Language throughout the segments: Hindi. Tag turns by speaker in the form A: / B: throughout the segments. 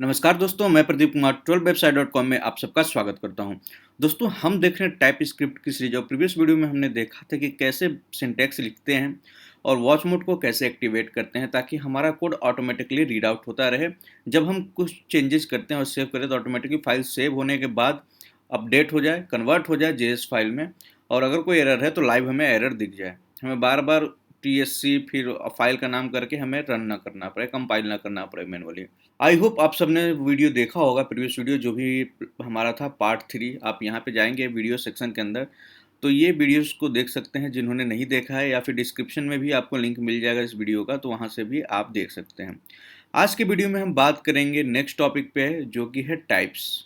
A: नमस्कार दोस्तों, मैं प्रदीप कुमार 12website.com में आप सबका स्वागत करता हूं। दोस्तों, हम देख रहे हैं टाइप स्क्रिप्ट की सीरीज और प्रीवियस वीडियो में हमने देखा था कि कैसे सिंटैक्स लिखते हैं और वॉच मोड को कैसे एक्टिवेट करते हैं ताकि हमारा कोड ऑटोमेटिकली रीड आउट होता रहे। जब हम कुछ चेंजेस करते हैं और सेव करें तो ऑटोमेटिकली फाइल सेव होने के बाद अपडेट हो जाए, कन्वर्ट हो जाए जेएस फाइल में, और अगर कोई एरर है तो लाइव हमें एरर दिख जाए। हमें बार बार TSC फिर फाइल का नाम करके हमें रन ना करना पड़े, कंपाइल ना करना पड़े मैनुअली। आई होप आप सबने वीडियो देखा होगा, प्रीवियस वीडियो जो भी हमारा था पार्ट 3। आप यहाँ पे जाएंगे वीडियो सेक्शन के अंदर तो ये वीडियोस को देख सकते हैं। जिन्होंने नहीं देखा है या फिर डिस्क्रिप्शन में भी आपको लिंक मिल जाएगा इस वीडियो का, तो वहाँ से भी आप देख सकते हैं। आज के वीडियो में हम बात करेंगे नेक्स्ट टॉपिक पे, जो कि है टाइप्स।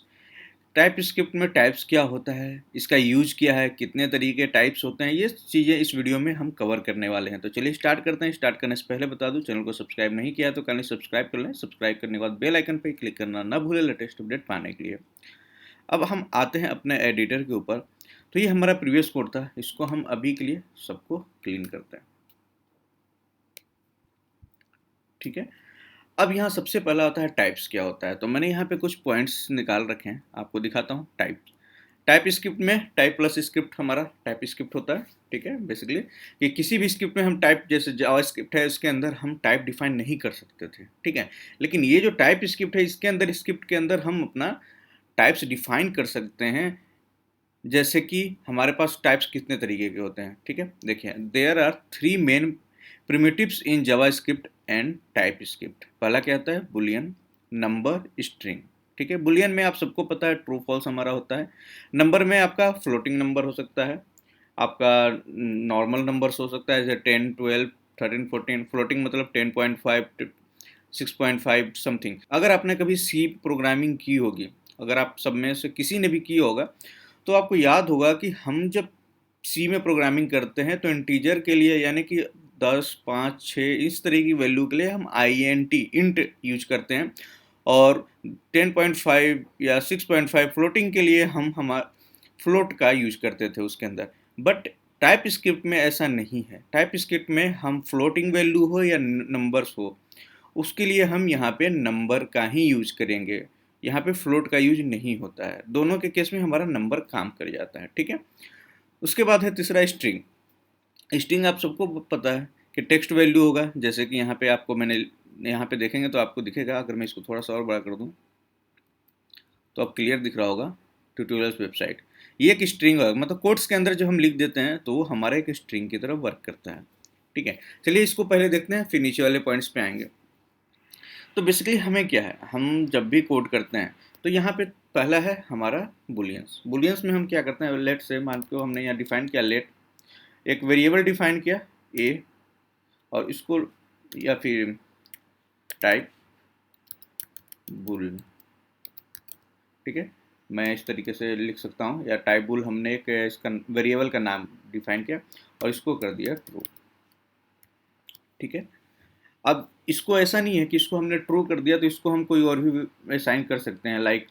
A: टाइप स्क्रिप्ट में टाइप्स क्या होता है, इसका यूज क्या है, कितने तरीके टाइप्स होते हैं, ये चीज़ें इस वीडियो में हम कवर करने वाले हैं। तो चलिए स्टार्ट करते हैं। स्टार्ट करने से पहले बता दूं, चैनल को सब्सक्राइब नहीं किया तो काइंडली सब्सक्राइब कर लें। सब्सक्राइब करने के बाद बेल आइकन पर क्लिक करना ना भूलें लेटेस्ट अपडेट पाने के लिए। अब हम आते हैं अपने एडिटर के ऊपर। तो ये हमारा प्रीवियस कोड था, इसको हम अभी के लिए सबको क्लीन करते हैं। ठीक है, अब यहाँ सबसे पहला होता है टाइप्स क्या होता है। तो मैंने यहाँ पे कुछ पॉइंट्स निकाल रखे हैं, आपको दिखाता हूँ। टाइप स्क्रिप्ट में टाइप प्लस स्क्रिप्ट हमारा टाइप स्क्रिप्ट होता है। ठीक है, बेसिकली कि किसी भी स्क्रिप्ट में हम टाइप, जैसे जावा स्क्रिप्ट है, इसके अंदर हम टाइप डिफाइन नहीं कर सकते थे। ठीक है, लेकिन ये जो टाइप स्क्रिप्ट है, इसके अंदर स्क्रिप्ट के अंदर हम अपना टाइप्स डिफाइन कर सकते हैं। जैसे कि हमारे पास टाइप्स कितने तरीके के होते हैं। ठीक है, देखिए, there are 3 main primitives in JavaScript and TypeScript. पहला क्या होता है? Boolean, number, string. ठीक है, बुलियन में आप सबको पता है ट्रू फॉल्स हमारा होता है। नंबर में आपका फ्लोटिंग नंबर हो सकता है, आपका नॉर्मल नंबर्स हो सकता है, जैसे 10, 12, 13, 14। फ्लोटिंग मतलब 10.5, 6.5 समथिंग। अगर आपने कभी सी प्रोग्रामिंग की होगी, अगर आप सब में से किसी ने भी की होगा, तो आपको याद होगा कि हम जब सी में प्रोग्रामिंग करते हैं तो इंटीजर के लिए, यानी कि 10, 5, 6 इस तरह की वैल्यू के लिए हम इंट यूज करते हैं, और 10.5 या 6.5 फ्लोटिंग के लिए हम हमारा फ्लोट का यूज करते थे उसके अंदर। बट टाइप स्क्रिप्ट में ऐसा नहीं है। टाइप स्क्रिप्ट में हम फ्लोटिंग वैल्यू हो या नंबर्स हो, उसके लिए हम यहाँ पे नंबर का ही यूज करेंगे। यहाँ पे फ्लोट का यूज नहीं होता है। दोनों के केस में हमारा नंबर काम कर जाता है। ठीक है, उसके बाद है तीसरा स्ट्रिंग। स्ट्रिंग आप सबको पता है कि टेक्स्ट वैल्यू होगा। जैसे कि यहाँ पे आपको मैंने यहाँ पे देखेंगे तो आपको दिखेगा, अगर मैं इसको थोड़ा सा और बड़ा कर दूँ तो अब क्लियर दिख रहा होगा, ट्यूटोरियल्स वेबसाइट। ये एक स्ट्रिंग है, मतलब कोड्स के अंदर जो हम लिख देते हैं तो वो हमारे एक स्ट्रिंग की तरह वर्क करता है। ठीक है, चलिए इसको पहले देखते हैं, फिर नीचे वाले पॉइंट्स पे आएंगे। तो बेसिकली हमें क्या है, हम जब भी कोड करते हैं तो यहाँ पे पहला है हमारा बुलियंस। बुलियंस में हम क्या करते हैं, लेट से मान के हमने यहाँ डिफाइन किया, लेट एक वेरिएबल डिफाइन किया ए, और इसको या फिर टाइप बुल। ठीक है, मैं इस तरीके से लिख सकता हूँ, या टाइप बुल हमने एक इसका वेरिएबल का नाम डिफाइन किया और इसको कर दिया ट्रू। ठीक है, अब इसको ऐसा नहीं है कि इसको हमने ट्रू कर दिया तो इसको हम कोई और भी असाइन कर सकते हैं। लाइक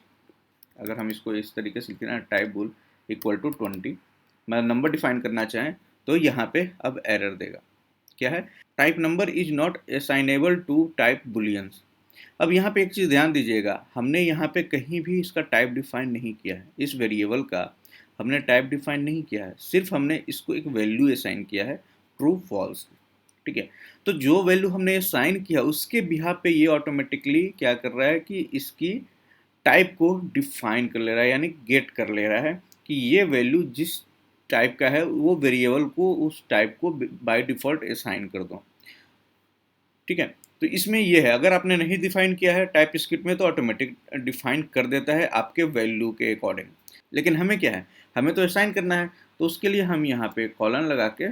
A: अगर हम इसको इस तरीके से लिखें ना, टाइप बुल इक्वल टू 20, मैं नंबर डिफाइन करना चाहें तो यहाँ पे अब एरर देगा। क्या है? Type number is not assignable to type booleans. अब यहाँ पे एक चीज़ ध्यान दीजिएगा, हमने यहाँ पे कहीं भी इसका टाइप डिफाइन नहीं किया है। इस वेरिएबल का हमने टाइप डिफाइन नहीं किया है, सिर्फ हमने इसको एक वैल्यू असाइन किया है, ट्रू फॉल्स। ठीक है, तो जो वैल्यू हमने असाइन किया उसके बिहाफ पे ये ऑटोमेटिकली क्या कर रहा है कि इसकी टाइप को डिफाइन कर ले रहा है, यानी गेट कर ले रहा है कि ये वैल्यू जिस टाइप का है वो वेरिएबल को उस टाइप को बाय डिफ़ॉल्ट असाइन कर दो। ठीक है, तो इसमें ये है, अगर आपने नहीं डिफाइन किया है टाइप स्क्रिप्ट में तो ऑटोमेटिक डिफाइन कर देता है आपके वैल्यू के अकॉर्डिंग। लेकिन हमें क्या है, हमें तो असाइन करना है, तो उसके लिए हम यहाँ पे कॉलन लगा के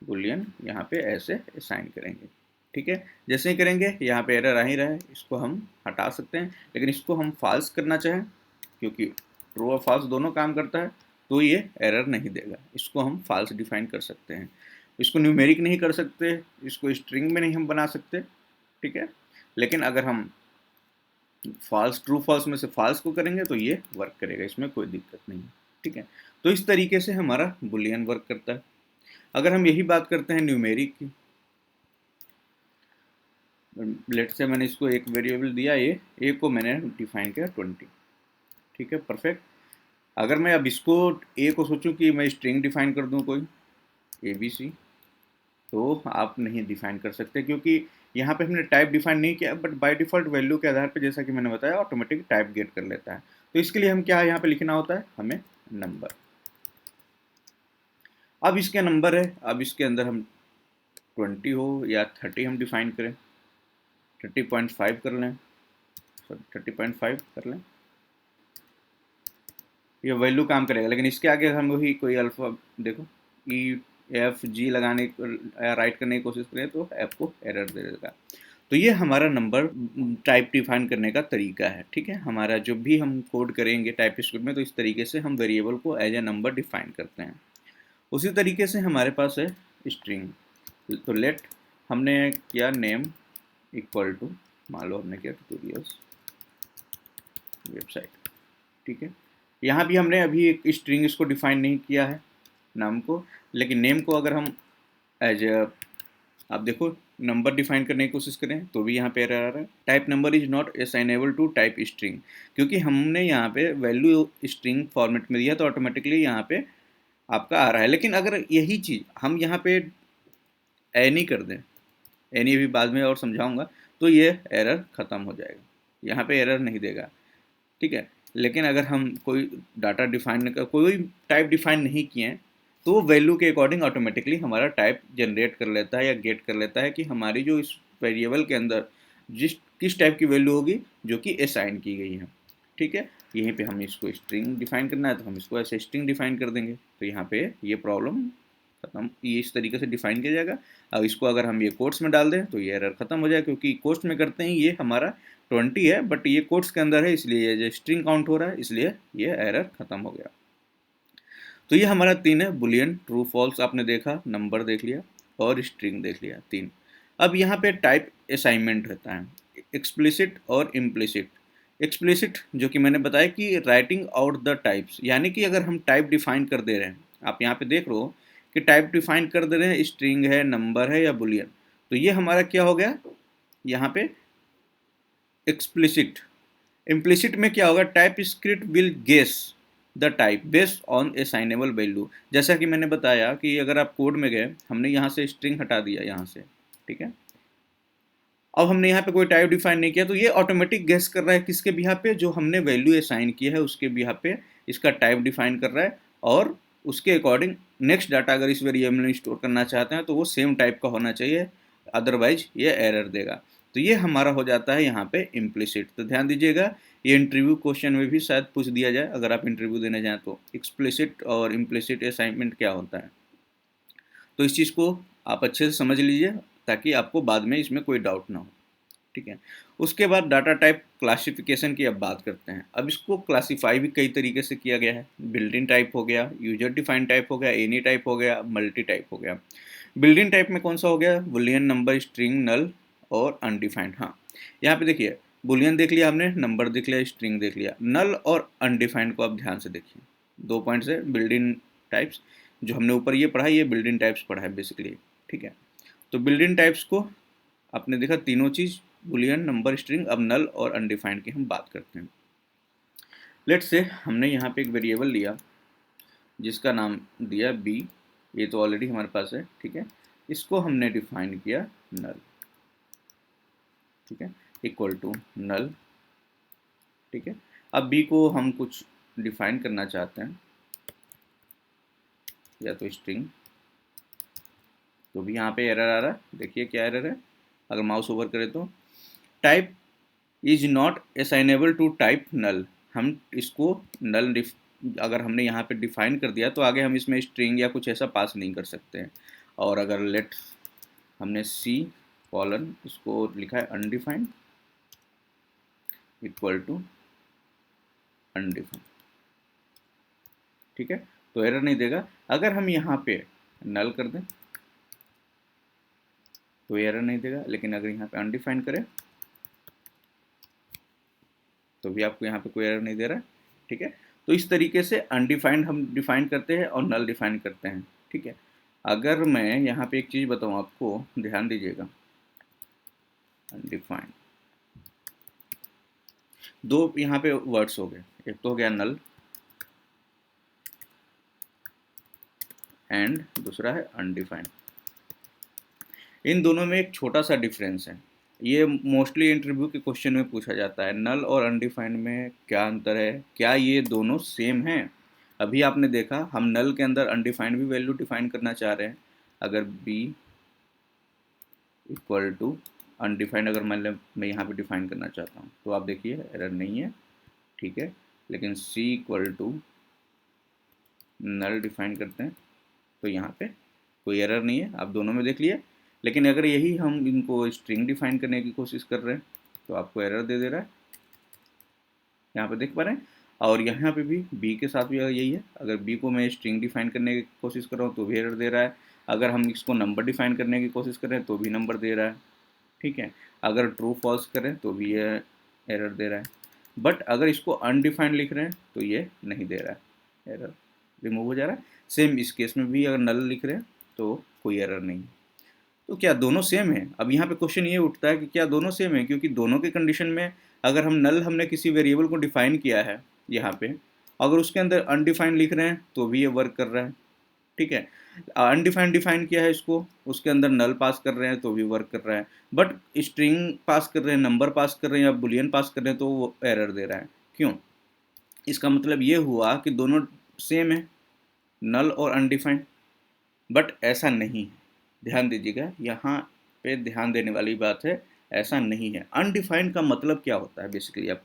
A: बुलियन यहाँ पे ऐसे असाइन करेंगे। ठीक है, जैसे ही करेंगे यहाँ पे एरर आ ही रहा है, इसको हम हटा सकते हैं। लेकिन इसको हम फॉल्स करना चाहें, क्योंकि ट्रू और फॉल्स दोनों काम करता है, तो ये एरर नहीं देगा। इसको हम फॉल्स डिफाइन कर सकते हैं। इसको न्यूमेरिक नहीं कर सकते, इसको स्ट्रिंग में नहीं हम बना सकते। ठीक है, लेकिन अगर हम फॉल्स ट्रू फॉल्स में से फॉल्स को करेंगे तो ये वर्क करेगा, इसमें कोई दिक्कत नहीं है। ठीक है, तो इस तरीके से हमारा बुलियन वर्क करता है। अगर हम यही बात करते हैं न्यूमेरिक की, लेट से मैंने इसको एक वेरिएबल दिया, ए को मैंने डिफाइन किया 20, ठीक है, परफेक्ट। अगर मैं अब इसको ए को सोचूं कि मैं स्ट्रिंग डिफाइन कर दूं कोई ABC, तो आप नहीं डिफाइन कर सकते, क्योंकि यहाँ पे हमने टाइप डिफाइन नहीं किया, बट बाय डिफ़ॉल्ट वैल्यू के आधार पे जैसा कि मैंने बताया ऑटोमेटिक टाइप गेट कर लेता है। तो इसके लिए हम क्या यहाँ पे लिखना होता है, हमें नंबर। अब इसके नंबर है, अब इसके अंदर हम 20 हो या 30 हम डिफाइन करें, 30.5 कर लें, सॉरी 30.5 कर लें, ये वैल्यू काम करेगा। लेकिन इसके आगे हम वही कोई अल्फा देखो EFG लगाने या राइट करने की कोशिश करें तो ऐप को एरर दे देगा। तो ये हमारा नंबर टाइप डिफाइन करने का तरीका है, ठीक है। हमारा जो भी हम कोड करेंगे टाइप स्क्रिप्ट में, तो इस तरीके से हम वेरिएबल को एज ए नंबर डिफाइन करते हैं। उसी तरीके से हमारे पास है स्ट्रिंग। तो लेट हमने किया नेम इक्वल टू, मान लो हमने किया ट्यूटोरियल्स वेबसाइट, ठीक है। यहाँ भी हमने अभी एक स्ट्रिंग इसको डिफाइन नहीं किया है नाम को, लेकिन नेम को अगर हम एज आप देखो नंबर डिफाइन करने की कोशिश करें तो भी यहाँ पे एरर आ रहा है, type number is not assignable to type string, क्योंकि हमने यहाँ पे वैल्यू स्ट्रिंग फॉर्मेट में दिया तो ऑटोमेटिकली यहाँ पे आपका आ रहा है। लेकिन अगर यही चीज़ हम यहाँ पे एनी कर दें, एनी भी बाद में और समझाऊंगा, तो ये एरर ख़त्म हो जाएगा, यहाँ पे एरर नहीं देगा, ठीक है। लेकिन अगर हम कोई डाटा डिफाइन कोई टाइप डिफाइन नहीं किए हैं, तो वो वैल्यू के अकॉर्डिंग ऑटोमेटिकली हमारा टाइप जनरेट कर लेता है या गेट कर लेता है कि हमारी जो इस वेरिएबल के अंदर किस टाइप की वैल्यू होगी जो कि असाइन की गई है, ठीक है। यहीं पे हम इसको स्ट्रिंग डिफाइन करना है तो हम इसको ऐसे स्ट्रिंग डिफाइन कर देंगे, तो यहाँ पे ये प्रॉब्लम खत्म, ये इस तरीके से डिफाइन किया जाएगा। अब इसको अगर हम ये कोट्स में डाल दें तो ये एरर खत्म हो जाएगा, क्योंकि कोट्स में करते हैं ये हमारा 20 है, बट ये कोट्स के अंदर है इसलिए ये जो स्ट्रिंग काउंट हो रहा है, इसलिए ये एरर खत्म हो गया। तो ये हमारा 3 है, बुलियन, ट्रू फॉल्स आपने देखा, नंबर देख लिया और स्ट्रिंग देख लिया, 3। अब यहाँ पे टाइप असाइनमेंट रहता है, एक्सप्लिसिट और इम्प्लिसिट। एक्सप्लिसिट जो कि मैंने बताया कि राइटिंग आउट द टाइप्स, यानी कि अगर हम टाइप डिफाइन कर दे रहे हैं, आप यहाँ पे देख रहे हो कि टाइप डिफाइन कर दे रहे हैं, स्ट्रिंग है, नंबर है या बुलियन, तो ये हमारा क्या हो गया यहाँ पे एक्सप्लिसिट। इम्प्लिसिट में क्या होगा, TypeScript will guess the type based on assignable value. जैसा कि मैंने बताया कि अगर आप कोड में गए, हमने यहाँ से स्ट्रिंग हटा दिया यहाँ से, ठीक है, अब हमने यहाँ पे कोई टाइप डिफाइन नहीं किया, तो ये ऑटोमेटिक गेस कर रहा है किसके बिहाफ पे, जो हमने वैल्यू असाइन किया है उसके बिहाफ पे इसका टाइप डिफाइन कर रहा है, और उसके अकॉर्डिंग नेक्स्ट डाटा अगर इस वेरिएबल में स्टोर करना चाहते हैं तो वो सेम टाइप का होना चाहिए, अदरवाइज ये एरर देगा। तो ये हमारा हो जाता है यहाँ पे इम्प्लिसिट। तो ध्यान दीजिएगा, ये इंटरव्यू क्वेश्चन में भी शायद पूछ दिया जाए अगर आप इंटरव्यू देने जाएँ तो, एक्सप्लिसिट और इम्प्लिसिट असाइनमेंट क्या होता है। तो इस चीज़ को आप अच्छे से समझ लीजिए ताकि आपको बाद में इसमें कोई डाउट ना हो, ठीक है। उसके बाद डाटा टाइप क्लासिफिकेशन की अब बात करते हैं। अब इसको क्लासीफाई भी कई तरीके से किया गया है, बिल्ट इन टाइप हो गया, यूजर डिफाइंड टाइप हो गया, एनी टाइप हो गया, मल्टी टाइप हो गया। बिल्ट इन टाइप में कौन सा हो गया, बुलियन, नंबर, स्ट्रिंग, नल और अनडिफाइंड। हाँ, यहाँ पे देखिए बुलियन देख लिया हमने, नंबर देख लिया, स्ट्रिंग देख लिया, नल और अनडिफाइंड को आप ध्यान से देखिए, 2 पॉइंट्स है। बिल्ट इन टाइप्स जो हमने ऊपर ये पढ़ा, ये बिल्ट इन टाइप्स पढ़ा है बेसिकली, ठीक है। तो बिल्ट इन टाइप्स को आपने देखा तीनों चीज़, बुलियन, नंबर, स्ट्रिंग। अब नल और अनडिफाइंड की हम बात करते हैं। लेट्स से हमने यहाँ पे एक वेरिएबल लिया जिसका नाम दिया बी, ये तो ऑलरेडी हमारे पास है, ठीक है। इसको हमने डिफाइन किया नल, ठीक है, इक्वल टू नल, ठीक है। अब बी को हम कुछ डिफाइन करना चाहते हैं, या तो स्ट्रिंग, तो भी यहाँ पे एरर आ रहा है, देखिए क्या एरर है, अगर माउस ओवर करें तो type is not assignable to type null. हम इसको नल अगर हमने यहाँ पे डिफाइन कर दिया तो आगे हम इसमें स्ट्रिंग या कुछ ऐसा पास नहीं कर सकते हैं। और अगर लेट हमने सी कॉलन इसको लिखा है अनडिफाइंड इक्वल टू अनडिफाइंड, ठीक है, तो एरर नहीं देगा। अगर हम यहाँ पे नल कर दें तो एरर नहीं देगा, लेकिन अगर यहाँ पे अनडिफाइंड करें तो भी आपको यहाँ पे कोई एरर नहीं दे रहा है, ठीक है। तो इस तरीके से अनडिफाइंड हम डिफाइन करते हैं और नल डिफाइन करते हैं, ठीक है। अगर मैं यहाँ पे एक चीज़ बताऊँ आपको, ध्यान दीजिएगा, अनडिफाइंड। दो यहाँ पे वर्ड्स हो गए, एक तो हो गया नल एंड दूसरा है अनडिफाइंड। इन दोनों में एक छोटा सा डिफरेंस है, ये मोस्टली इंटरव्यू के क्वेश्चन में पूछा जाता है, नल और अनडिफाइंड में क्या अंतर है, क्या ये दोनों सेम हैं। अभी आपने देखा हम नल के अंदर अनडिफाइंड भी वैल्यू डिफाइन करना चाह रहे हैं, अगर बी इक्वल टू अनडिफाइंड अगर मैं यहाँ पे डिफाइन करना चाहता हूँ तो आप देखिए एरर नहीं है, ठीक है। लेकिन सी इक्वल टू नल डिफाइन करते हैं तो यहाँ पे कोई एरर नहीं है, आप दोनों में देख लिए। लेकिन अगर यही हम इनको स्ट्रिंग डिफाइन करने की कोशिश कर रहे हैं तो आपको एरर दे रहा है, यहाँ पे देख पा रहे हैं। और यहाँ पे भी बी के साथ भी यही है, अगर बी को मैं स्ट्रिंग डिफाइन करने की कोशिश कर रहा हूँ तो भी एरर दे रहा है, अगर हम इसको नंबर डिफाइन करने की कोशिश कर रहे हैं तो भी नंबर दे रहा है, ठीक है। अगर ट्रू फॉल्स करें तो भी ये एरर दे रहा है, बट अगर इसको अनडिफाइंड लिख रहे हैं तो ये नहीं दे रहा है, एरर रिमूव हो जा रहा है। सेम इस केस में भी अगर नल लिख रहे हैं तो कोई एरर नहीं। तो क्या दोनों सेम है? अब यहाँ पे क्वेश्चन ये उठता है कि क्या दोनों सेम है, क्योंकि दोनों के कंडीशन में अगर हम नल हमने किसी वेरिएबल को डिफाइन किया है यहाँ पे, अगर उसके अंदर अनडिफाइंड लिख रहे हैं तो भी ये वर्क कर रहा है, ठीक है। अनडिफाइंड डिफाइन किया है इसको, उसके अंदर नल पास कर रहे हैं तो भी वर्क कर रहा है, बट स्ट्रिंग पास कर रहे हैं, नंबर पास कर रहे हैं या बुलियन पास कर रहे हैं तो वो एरर दे रहा है। क्यों? इसका मतलब ये हुआ कि दोनों सेम है, नल और अनडिफाइंड, बट ऐसा नहीं है। ध्यान दीजिएगा, यहाँ पे ध्यान देने वाली बात है, ऐसा नहीं है। अनडिफाइंड का मतलब क्या होता है बेसिकली, अब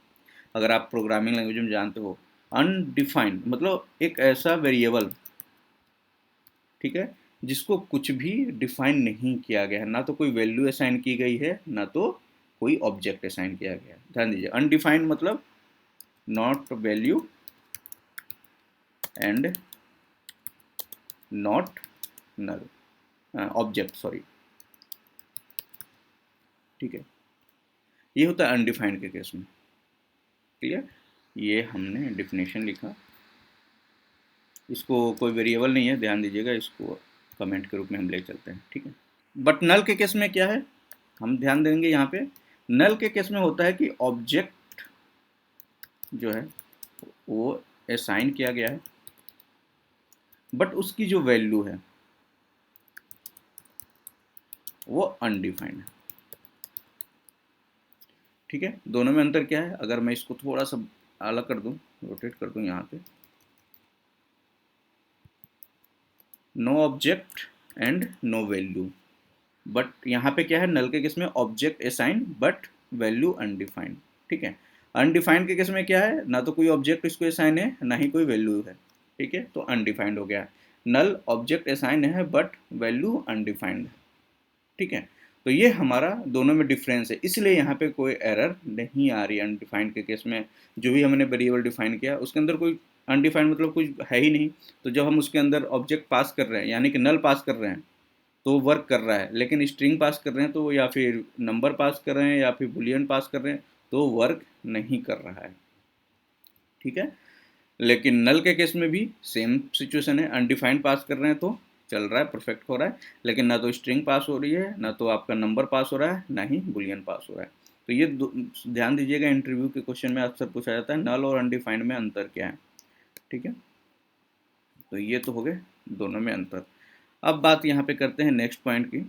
A: अगर आप प्रोग्रामिंग लैंग्वेज में जानते हो, अनडिफाइंड मतलब एक ऐसा वेरिएबल, ठीक है, जिसको कुछ भी डिफाइन नहीं किया गया है, ना तो कोई वैल्यू असाइन की गई है ना तो कोई ऑब्जेक्ट असाइन किया गया है। ध्यान दीजिए, अनडिफाइंड मतलब not value and not null object, sorry, ठीक है। ये होता है अनडिफाइंड के केस में, क्लियर। ये हमने डिफिनेशन लिखा, इसको कोई वेरिएबल नहीं है, ध्यान दीजिएगा, इसको कमेंट के रूप में हम ले चलते हैं, ठीक है। बट नल के केस में क्या है, हम ध्यान देंगे यहाँ पे, नल के केस में होता है कि ऑब्जेक्ट जो है वो असाइन किया गया है, बट उसकी जो वैल्यू है वो अनडिफाइंड है, ठीक है। दोनों में अंतर क्या है, अगर मैं इसको थोड़ा सा अलग कर दूं, रोटेट कर दूं यहाँ पे, no object and no value, but यहाँ पे क्या है, नल के केस में object assign but value undefined, ठीक है। अनडिफाइंड के केस में क्या है, ना तो कोई ऑब्जेक्ट इसको असाइन है ना ही कोई वैल्यू है, ठीक है, तो अनडिफाइंड हो गया। नल ऑब्जेक्ट असाइन है बट वैल्यू अनडिफाइंड, ठीक है। तो ये हमारा दोनों में डिफरेंस है, इसलिए यहाँ पे कोई एरर नहीं आ रही अनडिफाइंड के केस में। जो भी हमने वेरिएबल डिफाइन किया उसके अंदर कोई अनडिफाइंड मतलब कुछ है ही नहीं, तो जब हम उसके अंदर ऑब्जेक्ट पास कर रहे हैं यानी कि नल पास कर रहे हैं तो वर्क कर रहा है, लेकिन स्ट्रिंग पास कर रहे हैं तो, या फिर नंबर पास कर रहे हैं या फिर बुलियन पास कर रहे हैं तो वर्क नहीं कर रहा है, ठीक है। लेकिन नल के केस में भी सेम सिचुएशन है, अनडिफाइंड पास कर रहे हैं तो चल रहा है, परफेक्ट हो रहा है, लेकिन ना तो स्ट्रिंग पास हो रही है ना तो आपका नंबर पास हो रहा है ना ही बुलियन पास हो रहा है। तो ये ध्यान दीजिएगा, इंटरव्यू के क्वेश्चन में अक्सर पूछा जाता है नल और अनडिफाइंड में अंतर क्या है, ठीक है। तो ये तो हो गए दोनों में अंतर। अब बात यहाँ पे करते हैं नेक्स्ट पॉइंट की,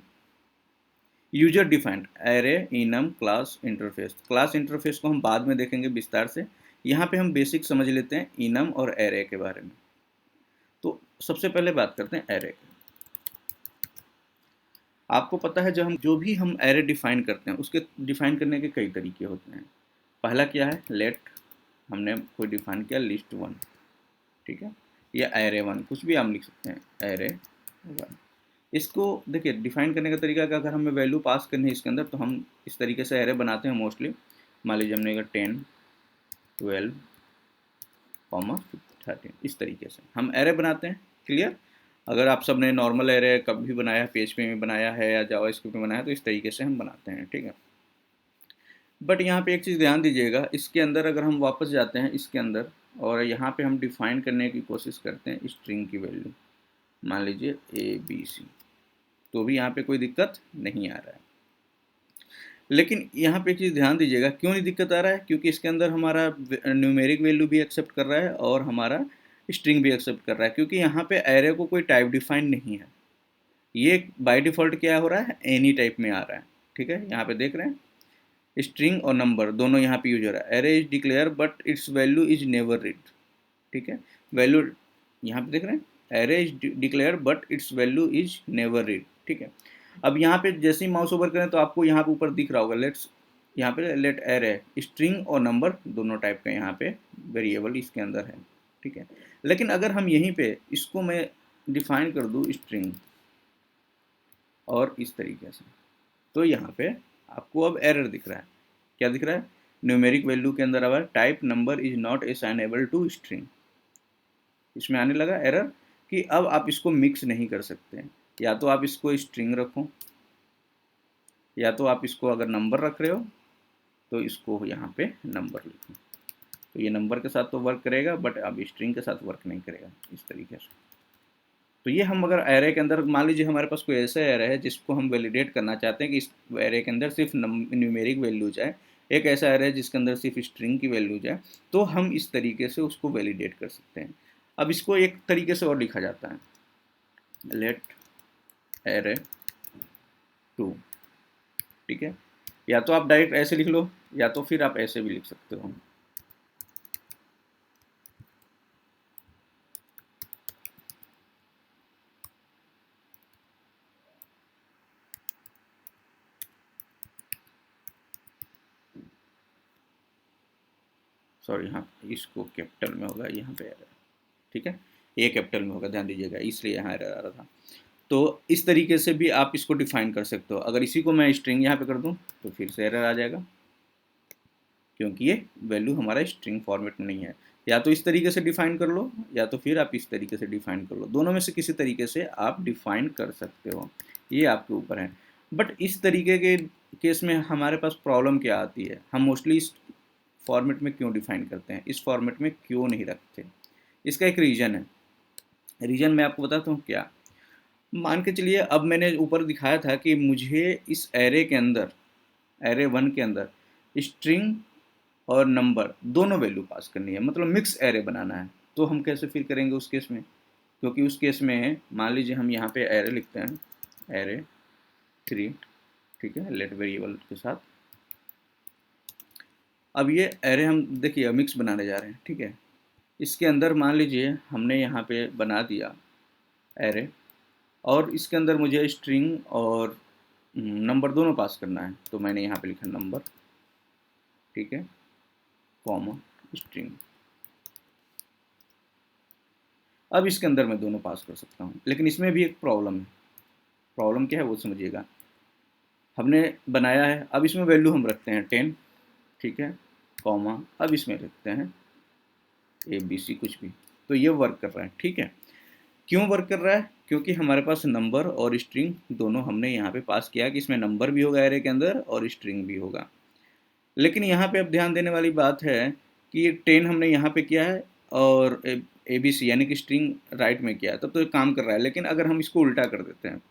A: user defined array enum class interface. Class interface को हम बाद में देखेंगे विस्तार से, यहाँ पे हम बेसिक समझ लेते हैं इनम और एरे के बारे में। तो सबसे पहले बात करते हैं एरे। आपको पता है जब हम जो भी हम एरे डिफाइन करते हैं उसके डिफाइन करने के कई तरीके होते हैं। पहला क्या है, लेट, हमने कोई डिफाइन किया लिस्ट वन, ठीक है, या एरे वन, कुछ भी हम लिख सकते हैं, एरे वन। इसको देखिए डिफाइन करने का तरीका कि अगर हमें वैल्यू पास करनी है इसके अंदर तो हम इस तरीके से एरे बनाते हैं मोस्टली। मान लीजिए हमने 10 12 13, इस तरीके से हम एरे बनाते हैं, क्लियर। अगर आप सब ने नॉर्मल एरे कभी बनाया है, पीएचपी में बनाया है या जावास्क्रिप्ट में बनाया है तो इस तरीके से हम बनाते हैं, ठीक है। बट यहाँ पे एक चीज़ ध्यान दीजिएगा, इसके अंदर अगर हम वापस जाते हैं इसके अंदर और यहाँ पे हम डिफाइन करने की कोशिश करते हैं स्ट्रिंग की वैल्यू, मान लीजिए ABC, तो भी यहाँ पे कोई दिक्कत नहीं आ रहा है। लेकिन यहाँ पे एक चीज़ ध्यान दीजिएगा, क्यों नहीं दिक्कत आ रहा है, क्योंकि इसके अंदर हमारा न्यूमेरिक वैल्यू भी एक्सेप्ट कर रहा है और हमारा स्ट्रिंग भी एक्सेप्ट कर रहा है, क्योंकि यहाँ पे एरे को कोई टाइप डिफाइन नहीं है। ये बाय डिफ़ॉल्ट क्या हो रहा है, एनी टाइप में आ रहा है। ठीक है, यहाँ पे देख रहे हैं स्ट्रिंग और नंबर दोनों यहाँ पे यूज हो रहा है। Array is declare but its value is never read. ठीक है, वैल्यू यहाँ पे देख रहे हैं, array is declare but its value is never read. ठीक है, अब यहाँ पे जैसे ही माउस ओवर करें तो आपको यहाँ पे ऊपर दिख रहा होगा लेट्स, यहाँ पे लेट एरे स्ट्रिंग और नंबर दोनों टाइप का यहाँ पे वेरिएबल इसके अंदर है। ठीक है, लेकिन अगर हम यहीं पे इसको मैं डिफाइन कर दूँ स्ट्रिंग और इस तरीके से, तो यहाँ पे आपको अब एरर दिख रहा है। क्या दिख रहा है, न्यूमेरिक वैल्यू के अंदर अब type number is not assignable to string. इसमें आने लगा एरर कि अब आप इसको मिक्स नहीं कर सकते, या तो आप इसको स्ट्रिंग रखो, या तो आप इसको अगर नंबर रख रहे हो तो इसको यहाँ पे नंबर लिखो। तो ये नंबर के साथ तो वर्क करेगा बट अब स्ट्रिंग के साथ वर्क नहीं करेगा इस तरीके से। तो ये हम अगर एरे के अंदर मान लीजिए हमारे पास कोई ऐसा एरे है जिसको हम वैलिडेट करना चाहते हैं कि इस एरे के अंदर सिर्फ न्यूमेरिक वैल्यूज है, एक ऐसा एरे है जिसके अंदर सिर्फ स्ट्रिंग की वैल्यूज है, तो हम इस तरीके से उसको वैलिडेट कर सकते हैं। अब इसको एक तरीके से और लिखा जाता है, लेट एरे टू। ठीक है, या तो आप डायरेक्ट ऐसे लिख लो या तो फिर आप ऐसे भी लिख सकते हो। सॉरी, हाँ इसको कैपिटल में होगा यहाँ पे एरर। ठीक है, ये कैपिटल में होगा, ध्यान दीजिएगा, इसलिए यहाँ एरर आ रहा था। तो इस तरीके से भी आप इसको डिफाइन कर सकते हो। अगर इसी को मैं स्ट्रिंग यहाँ पे कर दूँ तो फिर से एरर आ जाएगा, क्योंकि ये वैल्यू हमारा स्ट्रिंग फॉर्मेट में नहीं है। या तो इस तरीके से डिफाइन कर लो या तो फिर आप इस तरीके से डिफाइन कर लो, दोनों में से किसी तरीके से आप डिफाइन कर सकते हो, ये आपके ऊपर है। बट इस तरीके के केस में हमारे पास प्रॉब्लम क्या आती है, हम मोस्टली इस फॉर्मेट में क्यों डिफाइन करते हैं, इस फॉर्मेट में क्यों नहीं रखते, इसका एक रीज़न है। रीज़न मैं आपको बताता हूँ क्या। मान के चलिए अब मैंने ऊपर दिखाया था कि मुझे इस एरे के अंदर, एरे 1 के अंदर स्ट्रिंग और नंबर दोनों वैल्यू पास करनी है, मतलब मिक्स एरे बनाना है। तो हम कैसे फिर करेंगे उस केस में, क्योंकि उस केस में मान लीजिए हम यहाँ पे एरे लिखते हैं, एरे 3। ठीक है, लेट वेरिएबल के साथ। अब ये एरे हम देखिए मिक्स बनाने जा रहे हैं। ठीक है, इसके अंदर मान लीजिए हमने यहाँ पे बना दिया एरे, और इसके अंदर मुझे स्ट्रिंग और नंबर दोनों पास करना है, तो मैंने यहाँ पे लिखा नंबर। ठीक है, कॉमा स्ट्रिंग। अब इसके अंदर मैं दोनों पास कर सकता हूँ, लेकिन इसमें भी एक प्रॉब्लम है। प्रॉब्लम क्या है वो समझिएगा। हमने बनाया है, अब इसमें वैल्यू हम रखते हैं 10। ठीक है, कॉमा, अब इसमें रखते हैं ABC कुछ भी, तो ये वर्क कर रहा है। ठीक है, क्यों वर्क कर रहा है, क्योंकि हमारे पास नंबर और स्ट्रिंग दोनों हमने यहाँ पे पास किया कि इसमें नंबर भी होगा एरे के अंदर और स्ट्रिंग भी होगा। लेकिन यहाँ पे अब ध्यान देने वाली बात है कि ये 10 हमने यहाँ पे किया है और ABC यानी कि स्ट्रिंग राइट में किया है, तब तो ये काम कर रहा है। लेकिन अगर हम इसको उल्टा कर देते हैं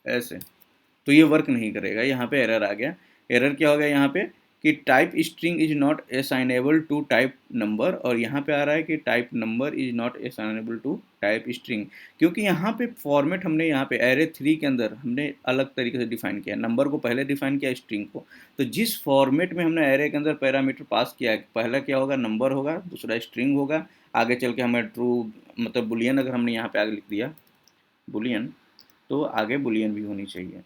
A: ऐसे, तो ये वर्क नहीं करेगा, यहाँ पे एरर आ गया। एरर क्या हो गया यहाँ पे कि type string is not assignable to type number, और यहाँ पे आ रहा है कि type number is not assignable to type string, क्योंकि यहाँ पे फॉर्मेट हमने यहाँ पे एरे 3 के अंदर हमने अलग तरीके से डिफाइन किया, नंबर को पहले डिफाइन किया, स्ट्रिंग को। तो जिस फॉर्मेट में हमने एरे के अंदर पैरामीटर पास किया, पहला क्या होगा, नंबर होगा, दूसरा स्ट्रिंग होगा, आगे चल के हमें ट्रू मतलब बुलियन अगर हमने यहाँ पे आगे लिख दिया बुलियन, तो आगे बुलियन भी होनी चाहिए।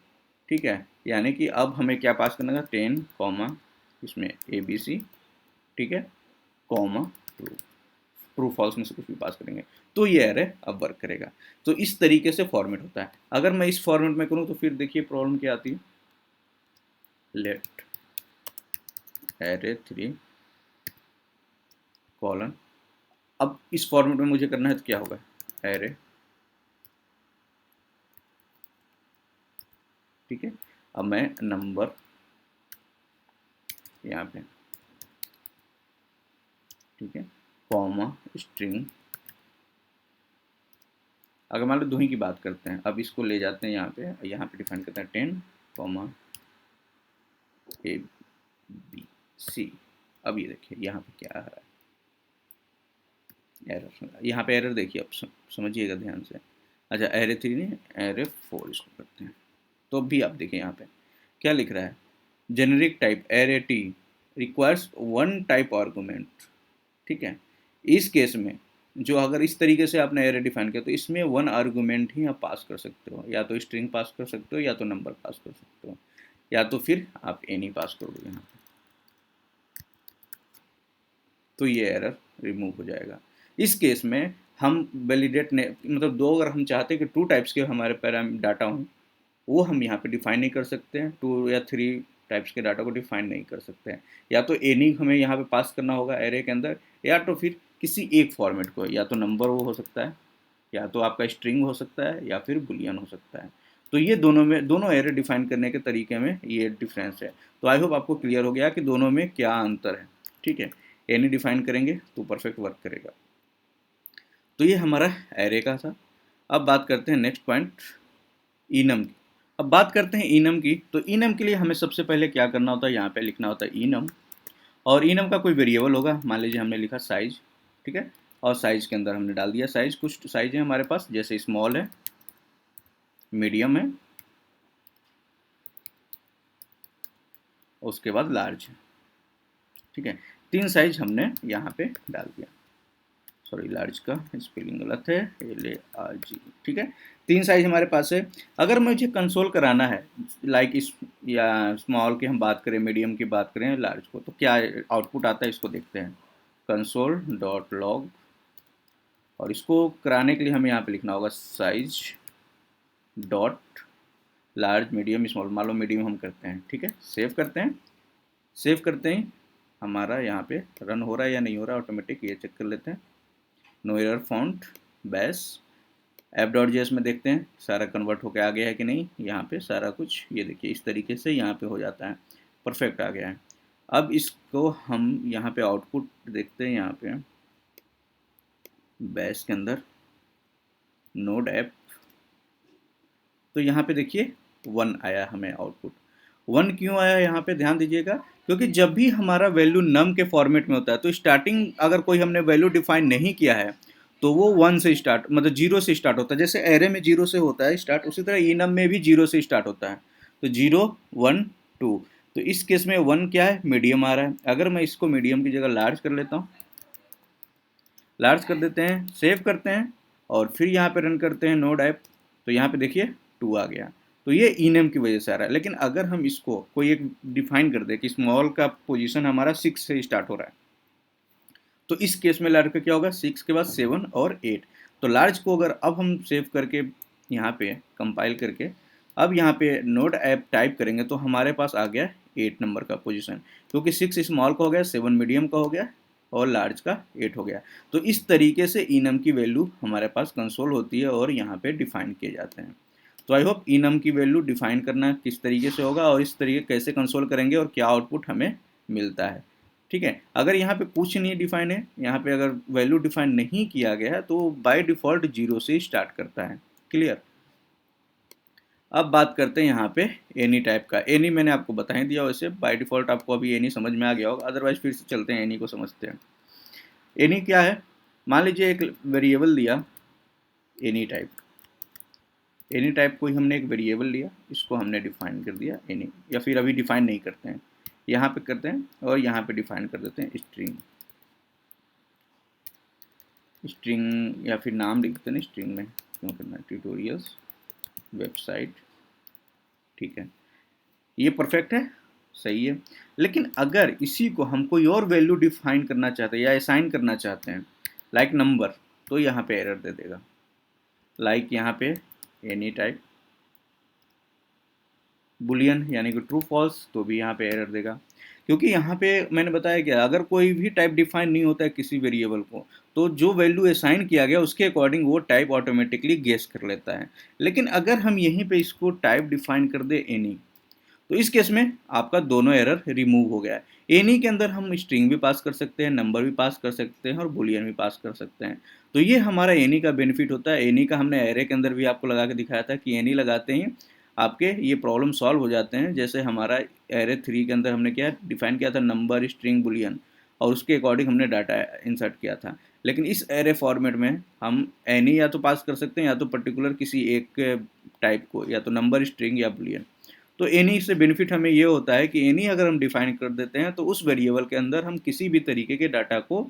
A: ठीक है, यानी कि अब हमें क्या पास करना है, 10 कॉमा इसमें ABC। ठीक है, कॉमा ट्रू, ट्रू फॉल्स में से कुछ भी पास करेंगे तो ये एरे अब वर्क करेगा। तो इस तरीके से फॉर्मेट होता है। अगर मैं इस फॉर्मेट में करूँ तो फिर देखिए प्रॉब्लम क्या आती है, लेट एरे 3 कॉलन। अब इस फॉर्मेट में मुझे करना है तो क्या होगा, एरे। ठीक है, अब मैं नंबर यहाँ पे, ठीक है, कॉमा स्ट्रिंग अगर मान लो दो ही की बात करते हैं, अब इसको ले जाते हैं यहाँ पे डिफाइन करते हैं 10 कॉमा ABC। अब ये देखिए यहाँ पे क्या आ रहा है, एरर। यहाँ पे एरर देखिए, अब समझिएगा ध्यान से। अच्छा, एरे 3 नहीं, एरे 4 इसको करते हैं। तो भी आप देखिए यहाँ पे क्या लिख रहा है, generic type array T requires 1 type argument. ठीक है, इस केस में जो अगर इस तरीके से आपने एरे डिफाइन किया तो इसमें 1 आर्गूमेंट ही आप पास कर सकते हो, या तो स्ट्रिंग पास कर सकते हो, या तो नंबर पास कर सकते हो, या तो फिर आप एनी पास करोगे यहाँ पे, तो ये एरर रिमूव हो जाएगा। इस केस में हम वैलिडेट ने मतलब दो, अगर हम चाहते हैं कि 2 टाइप्स के हमारे पैरामीटर डाटा हों, वो हम यहाँ पे डिफाइन नहीं कर सकते हैं। 2 या 3 टाइप्स के डाटा को डिफाइन नहीं कर सकते हैं। या तो एनी हमें यहाँ पे पास करना होगा एरे के अंदर, या तो फिर किसी एक फॉर्मेट को, या तो नंबर वो हो सकता है, या तो आपका स्ट्रिंग हो सकता है, या फिर बुलियन हो सकता है। तो ये दोनों एरे डिफाइन करने के तरीके में ये डिफरेंस है। तो आई होप आपको क्लियर हो गया कि दोनों में क्या अंतर है। ठीक है, एनी डिफाइन करेंगे तो परफेक्ट वर्क करेगा। तो ये हमारा एरे का था। अब बात करते हैं नेक्स्ट पॉइंट, इनम की। अब बात करते हैं इनम की। तो इनम के लिए हमें सबसे पहले क्या करना होता है, यहाँ पे लिखना होता है इनम, और इनम का कोई वेरिएबल होगा। मान लीजिए हमने लिखा साइज, ठीक है, और साइज के अंदर हमने डाल दिया साइज। कुछ साइज है हमारे पास, जैसे स्मॉल है, मीडियम है, उसके बाद लार्ज है। ठीक है, 3 साइज हमने यहाँ पे डाल दिया। सॉरी, लार्ज का स्पेलिंग गलत है, LARG। ठीक है, 3 साइज हमारे पास है। अगर मुझे कंसोल कराना है, लाइक इस या स्मॉल की हम बात करें, मीडियम की बात करें, लार्ज को, तो क्या आउटपुट आता है इसको देखते हैं, कंसोल डॉट लॉग। और इसको कराने के लिए हमें यहाँ पे लिखना होगा size dot large medium small. मान लो मीडियम हम करते हैं। ठीक है, सेव करते हैं। सेव करते ही हमारा यहाँ पे रन हो रहा है या नहीं हो रहा है ऑटोमेटिक, ये चेक कर लेते हैं। No error found bash app.js में देखते हैं सारा कन्वर्ट होकर आ गया है कि नहीं। यहाँ पे सारा कुछ ये देखिए इस तरीके से यहाँ पे हो जाता है, परफेक्ट आ गया है। अब इसको हम यहाँ पे आउटपुट देखते हैं, यहाँ पे बैश के अंदर नोड ऐप, तो यहाँ पे देखिए 1 आया हमें आउटपुट। 1 क्यों आया यहाँ पे ध्यान दीजिएगा, क्योंकि जब भी हमारा वैल्यू नम के फॉर्मेट में होता है तो स्टार्टिंग अगर कोई हमने वैल्यू डिफाइन नहीं किया है तो वो 1 से स्टार्ट, मतलब 0 से स्टार्ट होता है। जैसे एरे में 0 से होता है स्टार्ट, उसी तरह इनम में भी 0 से स्टार्ट होता है। तो 0 1 2, तो इस केस में 1 क्या है, मीडियम आ रहा है। अगर मैं इसको मीडियम की जगह लार्ज कर लेता हूँ, लार्ज कर देते हैं, सेव करते हैं, और फिर यहाँ पे रन करते हैं नोड ऐप, तो यहाँ पे देखिए 2 आ गया। तो ये इनम की वजह से आ रहा है। लेकिन अगर हम इसको कोई एक डिफाइन कर दे कि स्मॉल का पोजीशन हमारा 6 से स्टार्ट हो रहा है, तो इस केस में लार्ज का क्या होगा, 6 के बाद 7 और 8। तो लार्ज को अगर अब हम सेव करके यहाँ पे कंपाइल करके अब यहाँ पे नोड ऐप टाइप करेंगे तो हमारे पास आ गया 8 नंबर का पोजीशन, क्योंकि 6 स्मॉल का हो गया, 7 मीडियम का हो गया, और लार्ज का 8 हो गया। तो इस तरीके से इनम की वैल्यू हमारे पास कंसोल होती है और यहाँ पे डिफाइन किए जाते हैं। तो आई होप इनम की वैल्यू डिफाइन करना किस तरीके से होगा और इस तरीके कैसे कंसोल करेंगे और क्या आउटपुट हमें मिलता है। ठीक है, अगर यहाँ पे कुछ नहीं डिफाइन है, यहाँ पे अगर वैल्यू डिफाइन नहीं किया गया है तो बाय डिफ़ॉल्ट 0 से स्टार्ट करता है। क्लियर। अब बात करते हैं यहाँ पे एनी टाइप का। एनी मैंने आपको बता ही दिया, वैसे बाय डिफ़ॉल्ट आपको अभी एनी समझ में आ गया होगा, अदरवाइज फिर से चलते हैं एनी को समझते हैं। एनी क्या है, मान लीजिए एक वेरिएबल दिया एनी टाइप, एनी टाइप कोई हमने एक वेरिएबल लिया, इसको हमने डिफाइन कर दिया एनी, या फिर अभी डिफाइन नहीं करते हैं, यहाँ पे करते हैं और यहाँ पे डिफाइन कर देते हैं स्ट्रिंग, स्ट्रिंग या फिर नाम लिख देते हैं स्ट्रिंग में, क्यों करना, ट्यूटोरियल्स वेबसाइट। ठीक है, ये परफेक्ट है, सही है। लेकिन अगर इसी को हम कोई और वैल्यू डिफाइन करना चाहते हैं या असाइन करना चाहते हैं, लाइक नंबर, तो यहाँ पे एरर दे देगा। लाइक यहाँ पे एनी टाइप बुलियन यानी कि ट्रू फॉल्स, तो भी यहाँ पे एरर देगा, क्योंकि यहाँ पे मैंने बताया कि अगर कोई भी टाइप डिफाइन नहीं होता है किसी वेरिएबल को, तो जो वैल्यू असाइन किया गया उसके अकॉर्डिंग वो टाइप ऑटोमेटिकली गेस कर लेता है। लेकिन अगर हम यहीं पे इसको टाइप डिफाइन कर दे एनी, तो इस केस में आपका दोनों एरर रिमूव हो गया है। एनी के अंदर हम स्ट्रिंग भी पास कर सकते हैं, नंबर भी पास कर सकते हैं और बुलियन भी पास कर सकते हैं। तो ये हमारा एनी का बेनिफिट होता है। एनी का हमने एरे के अंदर भी आपको लगा के दिखाया था कि एनी लगाते ही आपके ये प्रॉब्लम सॉल्व हो जाते हैं। जैसे हमारा एरे 3 के अंदर हमने क्या डिफाइन किया था, नंबर, स्ट्रिंग, बुलियन, और उसके अकॉर्डिंग हमने डाटा इंसर्ट किया था। लेकिन इस एरे फॉर्मेट में हम एनी या तो पास कर सकते हैं या तो पर्टिकुलर किसी एक टाइप को, या तो नंबर, स्ट्रिंग या बुलियन। तो एनी से बेनिफिट हमें ये होता है कि एनी अगर हम डिफाइन कर देते हैं तो उस वेरिएबल के अंदर हम किसी भी तरीके के डाटा को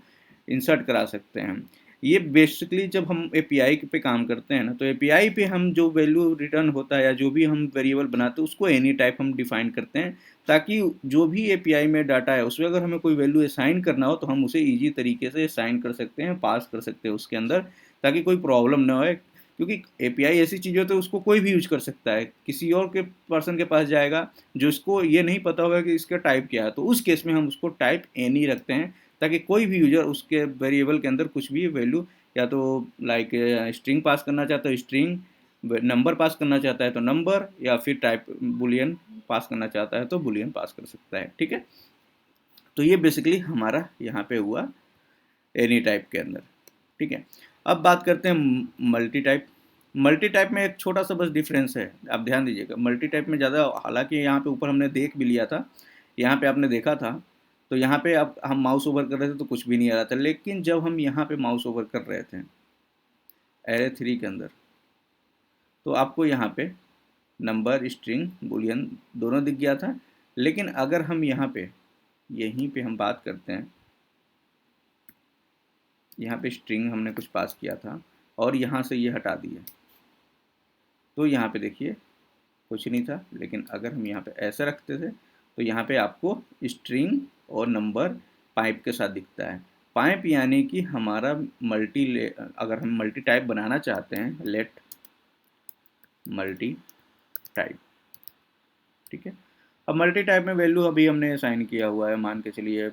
A: इंसर्ट करा सकते हैं। ये बेसिकली जब हम एपीआई पे काम करते हैं ना, तो एपीआई पे हम जो वैल्यू रिटर्न होता है या जो भी हम वेरिएबल बनाते हैं उसको एनी टाइप हम डिफाइन करते हैं, ताकि जो भी एपीआई में डाटा है उसमें अगर हमें कोई वैल्यू असाइन करना हो तो हम उसे ईजी तरीके से असाइन कर सकते हैं, पास कर सकते हैं उसके अंदर, ताकि कोई प्रॉब्लम ना हो। क्योंकि एपीआई ऐसी चीज़ होती है उसको कोई भी यूज कर सकता है, किसी और के पर्सन के पास जाएगा जो इसको ये नहीं पता होगा कि इसका टाइप क्या है, तो उस केस में हम उसको टाइप एनी रखते हैं, ताकि कोई भी यूजर उसके वेरिएबल के अंदर कुछ भी वैल्यू, या तो लाइक स्ट्रिंग पास करना चाहता है स्ट्रिंग, नंबर पास करना चाहता है तो नंबर, या फिर टाइप बुलियन पास करना चाहता है तो बुलियन पास कर सकता है। ठीक है, तो ये बेसिकली हमारा यहाँ पे हुआ एनी टाइप के अंदर। ठीक है, अब बात करते हैं मल्टी टाइप। मल्टी टाइप में एक छोटा सा बस डिफरेंस है, आप ध्यान दीजिएगा। मल्टी टाइप में ज़्यादा, हालांकि यहाँ पे ऊपर हमने देख भी लिया था, यहाँ पे आपने देखा था, तो यहाँ पे अब हम माउस ओवर कर रहे थे तो कुछ भी नहीं आ रहा था, लेकिन जब हम यहाँ पे माउस ओवर कर रहे थे एरे 3 के अंदर, तो आपको यहाँ पे नंबर, स्ट्रिंग, बुलियन दोनों दिख गया था। लेकिन अगर हम यहाँ पे, यहीं पे हम बात करते हैं, यहाँ पे स्ट्रिंग हमने कुछ पास किया था और यहाँ से ये हटा दिया, तो यहाँ पे देखिए कुछ नहीं था। लेकिन अगर हम यहाँ पे ऐसे रखते थे तो यहाँ पे आपको स्ट्रिंग और नंबर पाइप के साथ दिखता है। पाइप यानी कि हमारा अगर हम मल्टी टाइप बनाना चाहते हैं, लेट मल्टी टाइप। ठीक है, अब मल्टी टाइप में वैल्यू अभी हमने असाइन किया हुआ है, मान के चलिए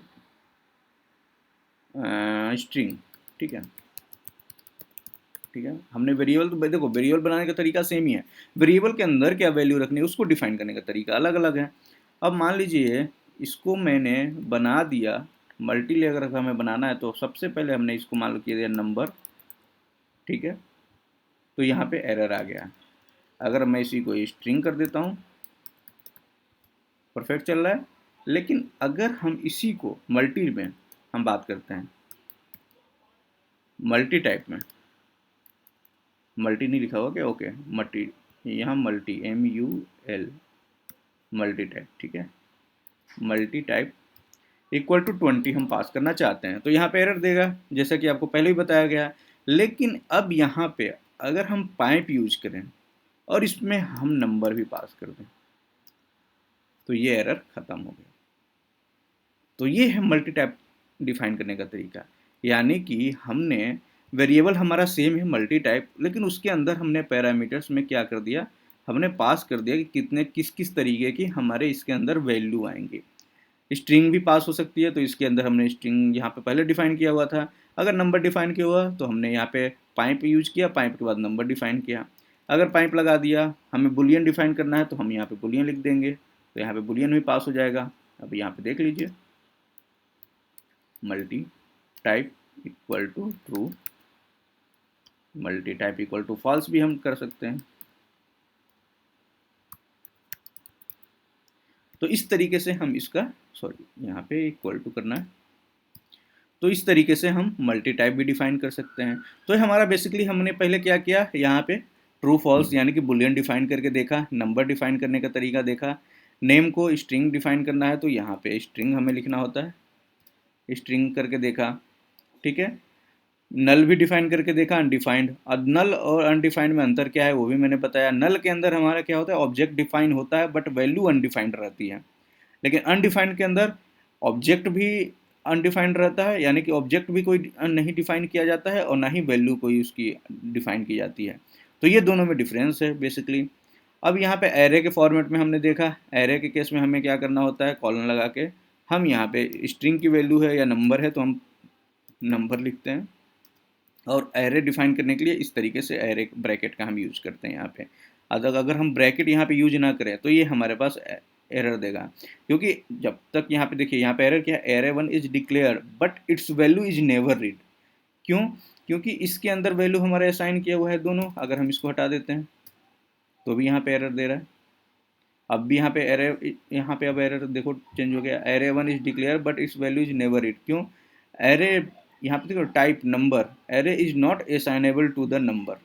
A: स्ट्रिंग। ठीक है, ठीक है, हमने वेरिएबल, तो देखो वेरिएबल बनाने का तरीका सेम ही है, वेरिएबल के अंदर क्या वैल्यू रखनी है उसको डिफाइन करने का तरीका अलग अलग है। अब मान लीजिए इसको मैंने बना दिया मल्टी, अगर हमें बनाना है तो सबसे पहले हमने इसको मान लो किया दिया नंबर। ठीक है, तो यहाँ पे एरर आ गया। अगर मैं इसी को स्ट्रिंग कर देता हूँ, परफेक्ट चल रहा है। लेकिन अगर हम इसी को मल्टी में हम बात करते हैं, मल्टी टाइप में, मल्टी नहीं लिखा हुआ क्या, ओके, मल्टी, यहाँ मल्टी MUL, मल्टी टाइप। ठीक है, मल्टी टाइप इक्वल टू 20 हम पास करना चाहते हैं, तो यहाँ पे एरर देगा, जैसा कि आपको पहले ही बताया गया। लेकिन अब यहाँ पे अगर हम पाइप यूज करें और इसमें हम नंबर भी पास कर दें तो ये एरर खत्म हो गया। तो ये है मल्टी टाइप डिफाइन करने का तरीका, यानी कि हमने वेरिएबल हमारा सेम है मल्टी टाइप, लेकिन उसके अंदर हमने पैरामीटर्स में क्या कर दिया, हमने पास कर दिया कि कितने किस किस तरीके की हमारे इसके अंदर वैल्यू आएंगी। स्ट्रिंग भी पास हो सकती है, तो इसके अंदर हमने स्ट्रिंग यहाँ पे पहले डिफाइन किया हुआ था। अगर नंबर डिफाइन किया हुआ तो हमने यहाँ पे पाइप यूज किया, पाइप के बाद नंबर डिफाइन किया। अगर पाइप लगा दिया, हमें बुलियन डिफाइन करना है तो हम यहाँ पे बुलियन लिख देंगे, तो यहाँ पे बुलियन भी पास हो जाएगा। अब यहाँ पे देख लीजिए, multi type equal to true, multi type equal to false भी हम कर सकते हैं। तो इस तरीके से हम इसका, सॉरी यहाँ पे इक्वल टू करना है, तो इस तरीके से हम मल्टी टाइप भी डिफाइन कर सकते हैं। तो हमारा बेसिकली हमने पहले क्या किया, यहाँ पे ट्रू फॉल्स यानी कि बुलियन डिफाइन करके देखा, नंबर डिफाइन करने का तरीका देखा, नेम को स्ट्रिंग डिफाइन करना है तो यहाँ पे स्ट्रिंग हमें लिखना होता है, स्ट्रिंग करके देखा। ठीक है, नल भी डिफाइन करके देखा, अनडिफाइंड। अब नल और अनडिफाइंड में अंतर क्या है वो भी मैंने बताया। नल के अंदर हमारा क्या होता है, ऑब्जेक्ट डिफाइन होता है बट वैल्यू अनडिफाइंड रहती है। लेकिन अनडिफाइंड के अंदर ऑब्जेक्ट भी अनडिफाइंड रहता है, यानी कि ऑब्जेक्ट भी कोई नहीं डिफाइन किया जाता है और ना ही वैल्यू कोई उसकी डिफाइन की जाती है। तो ये दोनों में डिफरेंस है बेसिकली। अब यहाँ पे एरे के फॉर्मेट में हमने देखा, एरे के केस में हमें क्या करना होता है, कॉलन लगा के हम यहाँ पे स्ट्रिंग की वैल्यू है या नंबर है तो हम नंबर लिखते हैं, और एरे डिफाइन करने के लिए इस तरीके से एरे ब्रैकेट का हम यूज करते हैं यहाँ पे। अगर हम ब्रैकेट यहाँ पे यूज ना करें तो ये हमारे पास एरर देगा, क्योंकि जब तक यहाँ पे देखिए, यहाँ पे एरर क्या है, array 1 is declare but its value is never read. क्यों? क्योंकि इसके अंदर वैल्यू हमारा असाइन किया हुआ है दोनों। अगर हम इसको हटा देते हैं तो भी यहाँ पे एरर दे रहा है। अब भी यहाँ पे एरे, यहाँ पे अब एरर देखो चेंज हो गया, array 1 is declare but its value is never read. क्यों? एरे, यहाँ पे देखो type number, array is not assignable to the number,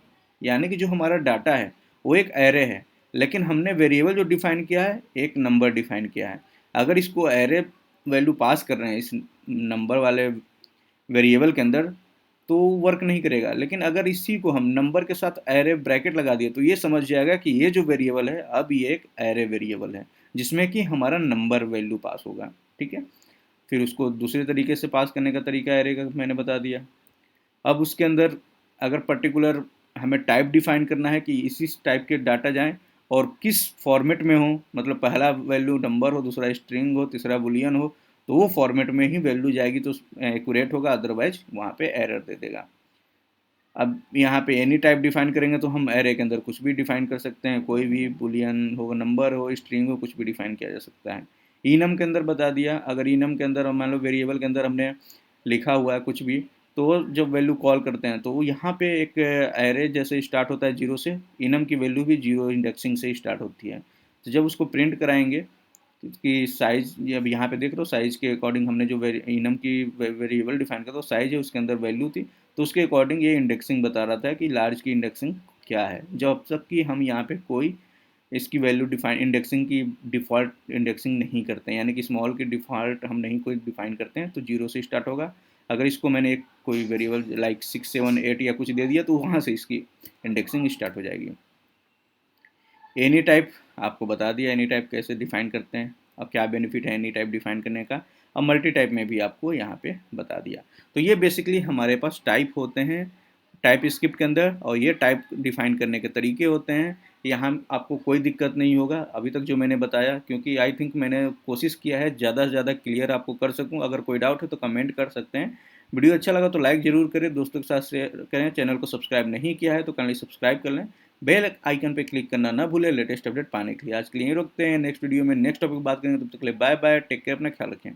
A: यानी कि जो हमारा डाटा है वो एक एरे है, लेकिन हमने वेरिएबल जो डिफाइन किया है एक नंबर डिफाइन किया है। अगर इसको एरे वैल्यू पास कर रहे हैं इस नंबर वाले वेरिएबल के अंदर तो वर्क नहीं करेगा, लेकिन अगर इसी को हम नंबर के साथ एरे ब्रैकेट लगा दिए तो ये समझ जाएगा कि ये जो वेरिएबल है अब ये एक एरे वेरिएबल है जिसमें कि हमारा नंबर वैल्यू पास होगा। ठीक है, फिर उसको दूसरे तरीके से पास करने का तरीका एरे का मैंने बता दिया। अब उसके अंदर अगर पर्टिकुलर हमें टाइप डिफाइन करना है कि इसी टाइप के डाटा जाएं और किस फॉर्मेट में हो, मतलब पहला वैल्यू नंबर हो, दूसरा स्ट्रिंग हो, तीसरा बुलियन हो, तो वो फॉर्मेट में ही वैल्यू जाएगी तो एक्यूरेट होगा, अदरवाइज वहाँ पे एरर दे देगा। अब यहाँ पे एनी टाइप डिफाइन करेंगे तो हम एरे के अंदर कुछ भी डिफाइन कर सकते हैं, कोई भी बुलियन हो, नंबर हो, स्ट्रिंग हो, कुछ भी डिफाइन किया जा सकता है। इनम के अंदर बता दिया, अगर इनम के अंदर मान लो वेरिएबल के अंदर हमने लिखा हुआ है कुछ भी, तो जब वैल्यू कॉल करते हैं तो वो यहाँ पे एक एरे जैसे स्टार्ट होता है जीरो से, इनम की वैल्यू भी जीरो इंडेक्सिंग से स्टार्ट होती है। तो जब उसको प्रिंट कराएंगे कि साइज, अब यहाँ पे देख रहे हो साइज के अकॉर्डिंग हमने जो इनम की वेरिएबल डिफाइन किया, तो साइज है उसके अंदर वैल्यू थी, तो उसके अकॉर्डिंग ये इंडेक्सिंग बता रहा था कि लार्ज की इंडेक्सिंग क्या है, जब तक कि हम यहाँ पे कोई इसकी वैल्यू डिफाइन, इंडेक्सिंग की डिफ़ॉल्ट इंडेक्सिंग नहीं करते हैं, यानी कि स्मॉल की डिफ़ॉल्ट हम नहीं कोई डिफाइन करते हैं, तो जीरो से स्टार्ट होगा। अगर इसको मैंने एक कोई वेरिएबल लाइक 6, 7, 8 या कुछ दे दिया तो वहाँ से इसकी इंडेक्सिंग स्टार्ट हो जाएगी। एनी टाइप आपको बता दिया, एनी टाइप कैसे डिफाइन करते हैं, अब क्या बेनिफिट है एनी टाइप डिफाइन करने का। अब मल्टी टाइप में भी आपको यहाँ पे बता दिया। तो ये बेसिकली हमारे पास टाइप होते हैं टाइप स्क्रिप्ट के अंदर, और ये टाइप डिफाइन करने के तरीके होते हैं। यहाँ आपको कोई दिक्कत नहीं होगा अभी तक जो मैंने बताया, क्योंकि आई थिंक मैंने कोशिश किया है ज़्यादा से ज़्यादा क्लियर आपको कर सकूँ। अगर कोई डाउट है तो कमेंट कर सकते हैं। वीडियो अच्छा लगा तो लाइक ज़रूर करें, दोस्तों के साथ शेयर करें। चैनल को सब्सक्राइब नहीं किया है तो काइंडली सब्सक्राइब कर लें, बेल आइकन पे क्लिक करना ना भूलें लेटेस्ट अपडेट पाने के लिए। आज के लिए यहीं रुकते हैं, नेक्स्ट वीडियो में नेक्स्ट टॉपिक बात करेंगे, तब तक के लिए बाय बाय, टेक केयर, अपना ख्याल रखें।